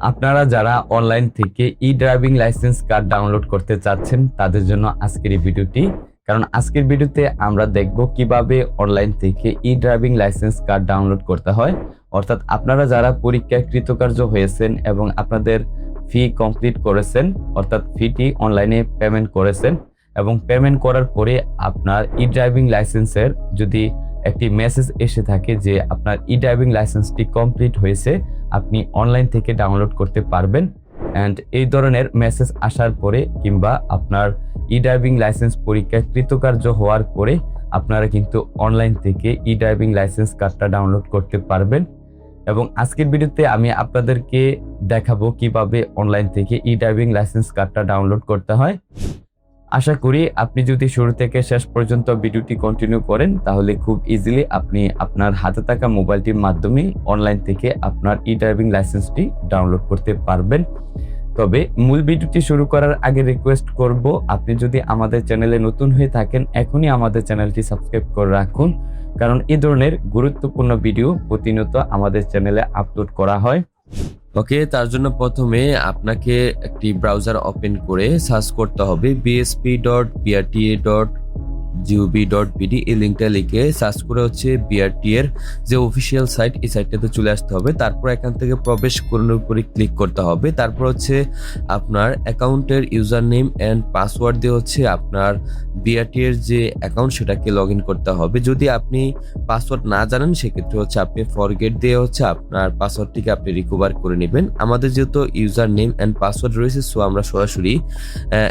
আপনারা যারা অনলাইন থেকে ই ড্রাইভিং লাইসেন্স কার্ড ডাউনলোড করতে চাচ্ছেন তাদের জন্য আজকের এই ভিডিওটি। কারণ আজকের ভিডিওতে আমরা দেখব কিভাবে অনলাইন থেকে ই ড্রাইভিং লাইসেন্স কার্ড ডাউনলোড করতে হয়। অর্থাৎ আপনারা যারা পরীক্ষায় কৃতকার্য হয়েছেন এবং আপনাদের ফি কমপ্লিট করেছেন, অর্থাৎ ফিটি অনলাইনে পেমেন্ট করেছেন এবং পেমেন্ট করার পরে আপনার ই ড্রাইভিং লাইসেন্সের যদি একটি মেসেজ এসে থাকে যে আপনার ই ড্রাইভিং লাইসেন্সটি কমপ্লিট হয়েছে, আপনি অনলাইন থেকে ডাউনলোড করতে পারবেন। অ্যান্ড এই ধরনের মেসেজ আসার পরে কিংবা আপনার ই ড্রাইভিং লাইসেন্স পরীক্ষায় কৃতকার্য হওয়ার পরে আপনারা কিন্তু অনলাইন থেকে ই ড্রাইভিং লাইসেন্স কার্ডটা ডাউনলোড করতে পারবেন। এবং আজকের ভিডিওতে আমি আপনাদেরকে দেখাবো কিভাবে অনলাইন থেকে ই ড্রাইভিং লাইসেন্স কার্ডটা ডাউনলোড করতে হয়। আশা করি আপনি যদি শুরু থেকে শেষ পর্যন্ত ভিডিওটি কন্টিনিউ করেন তাহলে খুব ইজিলি আপনি আপনার হাতে থাকা মোবাইলটির মাধ্যমে অনলাইন থেকে আপনার ই ড্রাইভিং লাইসেন্সটি ডাউনলোড করতে পারবেন। তবে মূল ভিডিওটি শুরু করার আগে রিকোয়েস্ট করব, আপনি যদি আমাদের চ্যানেলে নতুন হয়ে থাকেন এখনই আমাদের চ্যানেলটি সাবস্ক্রাইব করে রাখুন, কারণ এই ধরনের গুরুত্বপূর্ণ ভিডিও প্রতিনিয়ত আমাদের চ্যানেলে আপলোড করা হয়। ওকে, তার জন্য প্রথমে আপনাকে একটি ব্রাউজার ওপেন করে সার্চ করতে হবে bsp.brta.gov.bd। এই লিঙ্কটা লিখে সার্চ করে বিআরটি এর যে অফিসিয়াল সাইট, এই সাইটটাতে চলে আসতে হবে। তারপর এখান থেকে প্রবেশ করার উপরে ক্লিক করতে হবে। তারপর আপনার অ্যাকাউন্টের ইউজার নেম অ্যান্ড পাসওয়ার্ড দিয়ে আপনার বিআরটি এর যে অ্যাকাউন্ট সেটাকে লগ ইন করতে হবে। যদি আপনি পাসওয়ার্ড না জানেন সেক্ষেত্রে আপনি ফরগেট দিয়ে আপনার পাসওয়ার্ডটিকে আপনি রিকভার করে নেবেন। আমাদের যেহেতু ইউজার নেম অ্যান্ড পাসওয়ার্ড রয়েছে, সো আমরা সরাসরি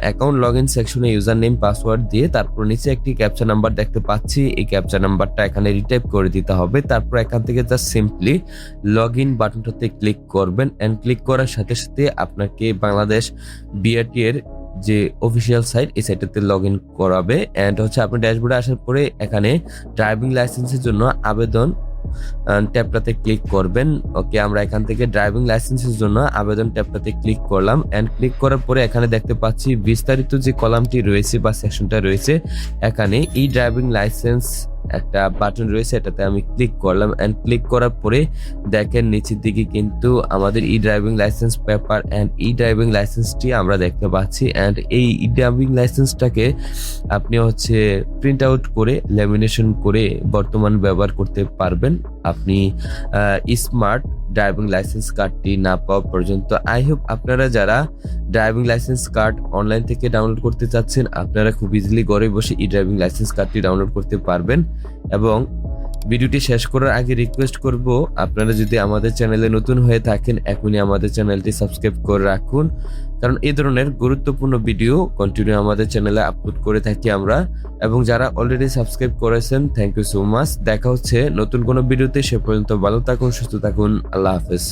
অ্যাকাউন্ট লগ ইন সেকশনে ইউজার নেম পাসওয়ার্ড দিয়ে তারপর নিচে একটি ক্যাপচা নাম্বার দেখতে পাচ্ছি, এই ক্যাপচা নাম্বারটা এখানে রিটাইপ করে দিতে হবে। তারপর এখান থেকে জাস্ট সিম্পলি লগ ইন বাটনটাতে ক্লিক করবেন অ্যান্ড ক্লিক করার সাথে সাথে আপনাকে বাংলাদেশ বিআরটি এর যে অফিসিয়াল সাইট, এই সাইটটাতে লগ ইন করাবে। অ্যান্ড আপনি ড্যাশবোর্ডে আসার পরে এখানে ড্রাইভিং লাইসেন্সের জন্য আবেদন ট্যাবটাতে ক্লিক করবেন। ওকে, আমরা এখান থেকে ড্রাইভিং লাইসেন্সের জন্য আবেদন ট্যাবটাতে ক্লিক করলাম অ্যান্ড ক্লিক করার পরে এখানে দেখতে পাচ্ছি বিস্তারিত যে কলামটি রয়েছে বা সেকশনটা রয়েছে, এখানে ই ড্রাইভিং লাইসেন্স একটা বাটন রয়েছে, এটাতে আমি ক্লিক করলাম অ্যান্ড ক্লিক করার পরে দেখেন নিচের দিকে কিন্তু আমাদের E driving licence paper and E driving লাইসেন্সটি আমরা দেখতে পাচ্ছি। অ্যান্ড এই ই ড্রাইভিং লাইসেন্সটাকে আপনি প্রিন্ট আউট করে ল্যামিনেশন করে বর্তমান ব্যবহার করতে পারবেন আপনি স্মার্ট ড্রাইভিং লাইসেন্স কার্ডটি না পাওয়া পর্যন্ত। আই হোপ আপনারা যারা ড্রাইভিং লাইসেন্স কার্ড অনলাইন থেকে ডাউনলোড করতে চাচ্ছেন আপনারা খুব ইজিলি ঘরে বসে ই ড্রাইভিং লাইসেন্স কার্ডটি ডাউনলোড করতে পারবেন। এবং ভিডিওটি শেষ করার আগে রিকোয়েস্ট করব, আপনারা যদি আমাদের চ্যানেলে নতুন হয়ে থাকেন এখনই আমাদের চ্যানেলটি সাবস্ক্রাইব করে রাখুন, কারণ এই ধরনের গুরুত্বপূর্ণ ভিডিও কন্টিনিউ আমাদের চ্যানেলে আপলোড করে থাকি আমরা। এবং যারা অলরেডি সাবস্ক্রাইব করেছেন থ্যাংক ইউ সো মাচ। দেখা হচ্ছে নতুন কোনো ভিডিওতে, সে পর্যন্ত ভালো থাকুন, সুস্থ থাকুন, আল্লাহ হাফেজ।